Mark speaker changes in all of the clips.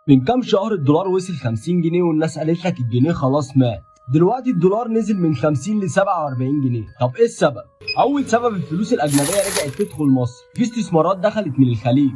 Speaker 1: من كام شهر الدولار وصل 50 جنيه والناس قالت لك الجنيه خلاص مات. دلوقتي الدولار نزل من 50 ل 47 جنيه. طب ايه السبب؟ اول سبب الفلوس الاجنبيه رجعت تدخل مصر، في استثمارات دخلت من الخليج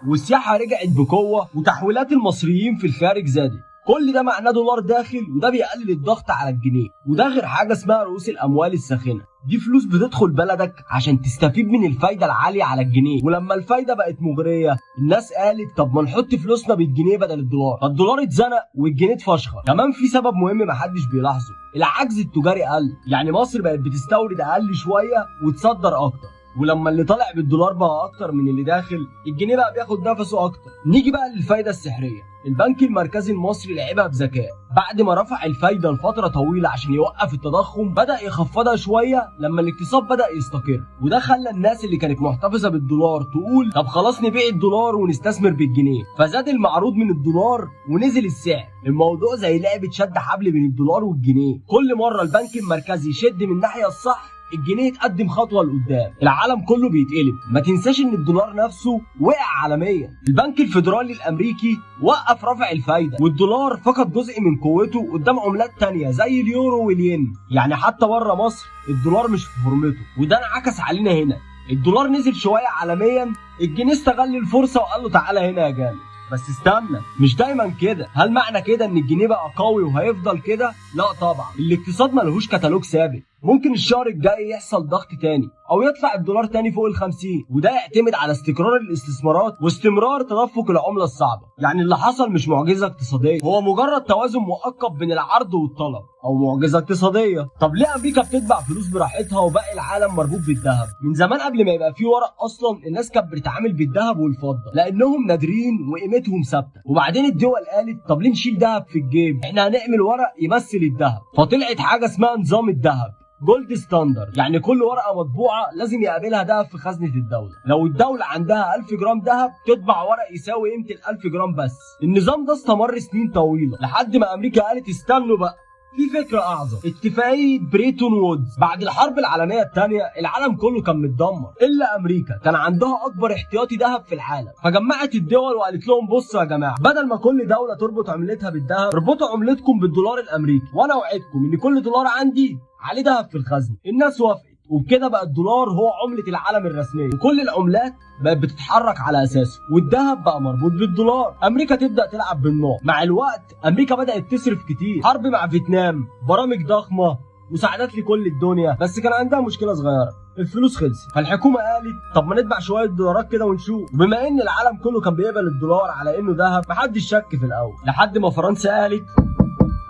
Speaker 1: والسياحه رجعت بقوه وتحويلات المصريين في الخارج زادت. كل ده معناه دولار داخل وده بيقلل الضغط على الجنيه، وده غير حاجه اسمها رؤوس الاموال الساخنه. دي فلوس بتدخل بلدك عشان تستفيد من الفايده العاليه على الجنيه، ولما الفايده بقت مغريه الناس قالت طب ما نحط فلوسنا بالجنيه بدل الدولار، فالدولار اتزنق والجنيه اتفشخر. كمان في سبب مهم محدش بيلاحظه، العجز التجاري قل، يعني مصر بقت بتستورد اقل شويه وتصدر اكتر، ولما اللي طالع بالدولار بقى اكتر من اللي داخل الجنيه بقى بياخد نفسه اكتر. نيجي بقى للفايده السحريه. البنك المركزي المصري لعبها بذكاء، بعد ما رفع الفايده لفتره طويله عشان يوقف التضخم بدا يخفضها شويه لما الاقتصاد بدا يستقر، وده خلى الناس اللي كانت محتفظه بالدولار تقول طب خلاص نبيع الدولار ونستثمر بالجنيه، فزاد المعروض من الدولار ونزل السعر. الموضوع زي لعبه شد حبل بين الدولار والجنيه، كل مره البنك المركزي يشد من الناحيه الصح الجنيه يتقدم خطوه لقدام، العالم كله بيتقلب. ما تنساش ان الدولار نفسه وقع عالميا، البنك الفيدرالي الامريكي وقف رفع الفايده والدولار فقد جزء من قوته قدام عملات تانية زي اليورو والين. يعني حتى بره مصر الدولار مش في فورمته، وده انعكس علينا هنا. الدولار نزل شويه عالميا، الجنيه استغل الفرصه وقال له تعالى هنا يا جامد. بس استنى، مش دايما كده. هل معنى كده ان الجنيه بقى قوي وهيفضل كده؟ لا طبعا، الاقتصاد ملهوش كتالوج ثابت، ممكن الشهر الجاي يحصل ضغط تاني او يطلع الدولار تاني فوق ال50، وده يعتمد على استقرار الاستثمارات واستمرار تدفق العمله الصعبه. يعني اللي حصل مش معجزه اقتصاديه، هو مجرد توازن مؤقت بين العرض والطلب، او معجزه اقتصاديه. طب ليه امريكا بتتبع فلوس براحتها وباقي العالم مربوط بالذهب؟ من زمان قبل ما يبقى في ورق اصلا الناس كانت بتتعامل بالذهب والفضه لانهم نادرين وقيمتهم ثابته، وبعدين الدول قالت طب ليه نشيل ذهب في الجيب؟ احنا هنعمل ورق يمثل الذهب، فطلعت حاجه اسمها نظام الذهب جولد ستاندرد. يعني كل ورقه مطبوعه لازم يقابلها ذهب في خزنه الدوله. لو الدوله عندها 1000 جرام ذهب تطبع ورق يساوي قيمه ال1000 جرام بس. النظام ده استمر سنين طويله لحد ما امريكا قالت استنوا بقى، في فكره اعظم، اتفاقيه بريتون وودز. بعد الحرب العالميه الثانيه العالم كله كان متدمر الا امريكا، كان عندها اكبر احتياطي ذهب في العالم، فجمعت الدول وقالت لهم بصوا يا جماعه، بدل ما كل دوله تربط عملتها بالذهب اربطوا عملتكم بالدولار الامريكي، وانا اوعدكم ان كل دولار عندي عليه ذهب في الخزنه. الناس وافقت، وبكده بقى الدولار هو عمله العالم الرسميه، وكل العملات بقت بتتحرك على اساسه، والذهب بقى مربوط بالدولار. امريكا تبدا تلعب بالنار. مع الوقت امريكا بدات تصرف كتير، حرب مع فيتنام، برامج ضخمه، مساعدات لكل الدنيا، بس كان عندها مشكله صغيره، الفلوس خلصت. فالحكومه قالت طب ما نطبع شويه دولارات كده ونشوف. وبما ان العالم كله كان بيقبل الدولار على انه ذهب محدش شك في الاول، لحد ما فرنسا قالت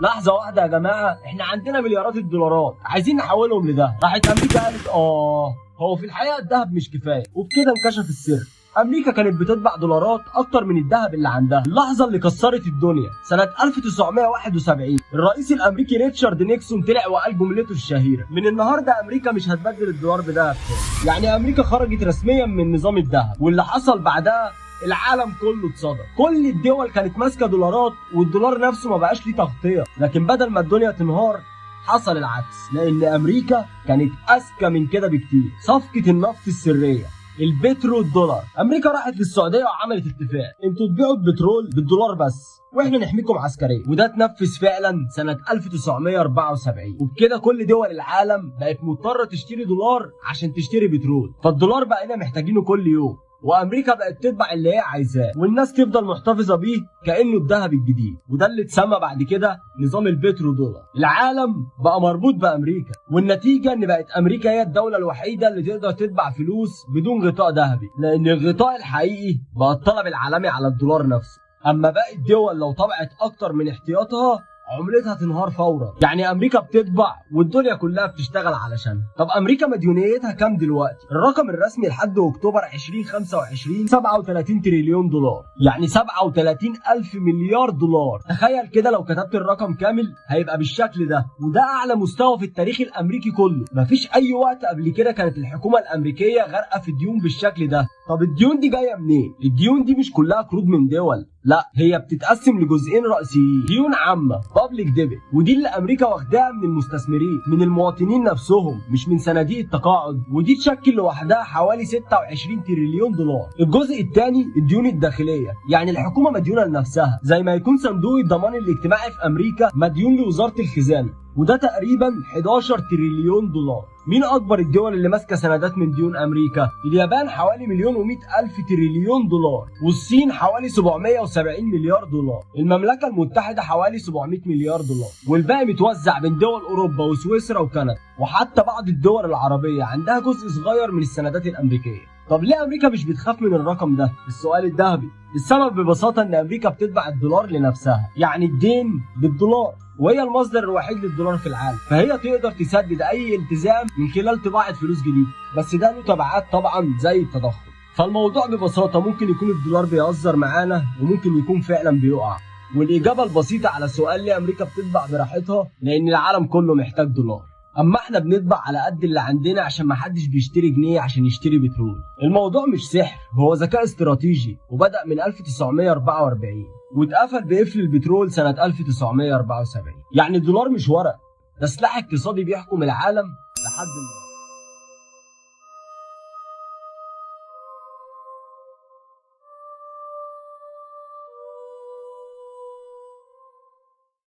Speaker 1: لحظه واحده يا جماعه، احنا عندنا مليارات الدولارات عايزين نحولهم لذهب. راحت امريكا قالت هو في الحقيقه الذهب مش كفايه، وبكده انكشف السر. امريكا كانت بتطبع دولارات اكتر من الذهب اللي عندها. اللحظه اللي كسرت الدنيا سنه 1971 الرئيس الامريكي ريتشارد نيكسون طلع وقال جملته الشهيره من النهارده امريكا مش هتبدل الدولار بذهب تاني. يعني امريكا خرجت رسميا من نظام الذهب، واللي حصل بعدها العالم كله اتصدم. كل الدول كانت ماسكه دولارات والدولار نفسه ما بقاش ليه تغطيه، لكن بدل ما الدنيا تنهار حصل العكس، لان امريكا كانت اذكى من كده بكتير. صفقه النفط السريه، البترو الدولار. امريكا راحت للسعوديه وعملت اتفاق، انتوا تبيعوا البترول بالدولار بس واحنا نحميكم عسكريا، وده اتنفذ فعلا سنه 1974. وبكده كل دول العالم بقت مضطره تشتري دولار عشان تشتري بترول، فالدولار بقينا محتاجينه كل يوم، وامريكا بقت تطبع اللي هي عايزاه والناس تفضل محتفظه بيه كانه الذهب الجديد، وده اللي اتسمى بعد كده نظام البترو دولار. العالم بقى مربوط بامريكا، والنتيجه ان بقت امريكا هي الدوله الوحيده اللي تقدر تطبع فلوس بدون غطاء ذهبي، لان الغطاء الحقيقي بقى الطلب العالمي على الدولار نفسه. اما باقي الدول لو طبعت اكتر من احتياطها عملتها تنهار فورا. يعني امريكا بتطبع والدنيا كلها بتشتغل علشانها. طب امريكا مديونيتها كام دلوقتي؟ الرقم الرسمي لحد اكتوبر 2025 37 تريليون دولار، يعني 37 الف مليار دولار. تخيل كده لو كتبت الرقم كامل هيبقى بالشكل ده، وده اعلى مستوى في التاريخ الامريكي كله. مفيش اي وقت قبل كده كانت الحكومه الامريكيه غارقه في ديون بالشكل ده. طب الديون دي جايه منين؟ الديون دي مش كلها قروض من دول، لا هي بتتقسم لجزئين رئيسيين، ديون عامه بابليك ديبت، ودي اللي امريكا واخداها من المستثمرين، من المواطنين نفسهم، مش من صناديق التقاعد، ودي تشكل لوحدها حوالي 26 تريليون دولار. الجزء الثاني الديون الداخليه، يعني الحكومه مديونه لنفسها، زي ما يكون صندوق الضمان الاجتماعي في امريكا مديون لوزاره الخزانه، وده تقريبا 11 تريليون دولار. مين اكبر الدول اللي ماسكه سندات من ديون امريكا؟ اليابان حوالي 1,100,000 تريليون دولار، والصين حوالي 770 مليار دولار، المملكه المتحده حوالي 700 مليار دولار، والباقي متوزع بين دول اوروبا وسويسرا وكندا، وحتى بعض الدول العربيه عندها جزء صغير من السندات الامريكيه. طب ليه امريكا مش بتخاف من الرقم ده؟ السؤال الذهبي. السبب ببساطه ان امريكا بتطبع الدولار لنفسها، يعني الدين بالدولار، وهي المصدر الوحيد للدولار في العالم، فهي تقدر تسدد اي التزام من خلال طباعه فلوس جديده، بس ده له تبعات طبعا زي التضخم. فالموضوع ببساطه ممكن يكون الدولار بيهزر معانا، وممكن يكون فعلا بيقع. والاجابه البسيطه على سؤال ليه امريكا بتطبع براحتها، لان العالم كله محتاج دولار، اما احنا بنطبع على قد اللي عندنا عشان ما حدش بيشتري جنيه عشان يشتري بترول. الموضوع مش سحر، هو ذكاء استراتيجي، وبدأ من 1944 واتقفل بقفل البترول سنة 1974. يعني الدولار مش ورق، ده سلاح اقتصادي بيحكم العالم لحد النهارده.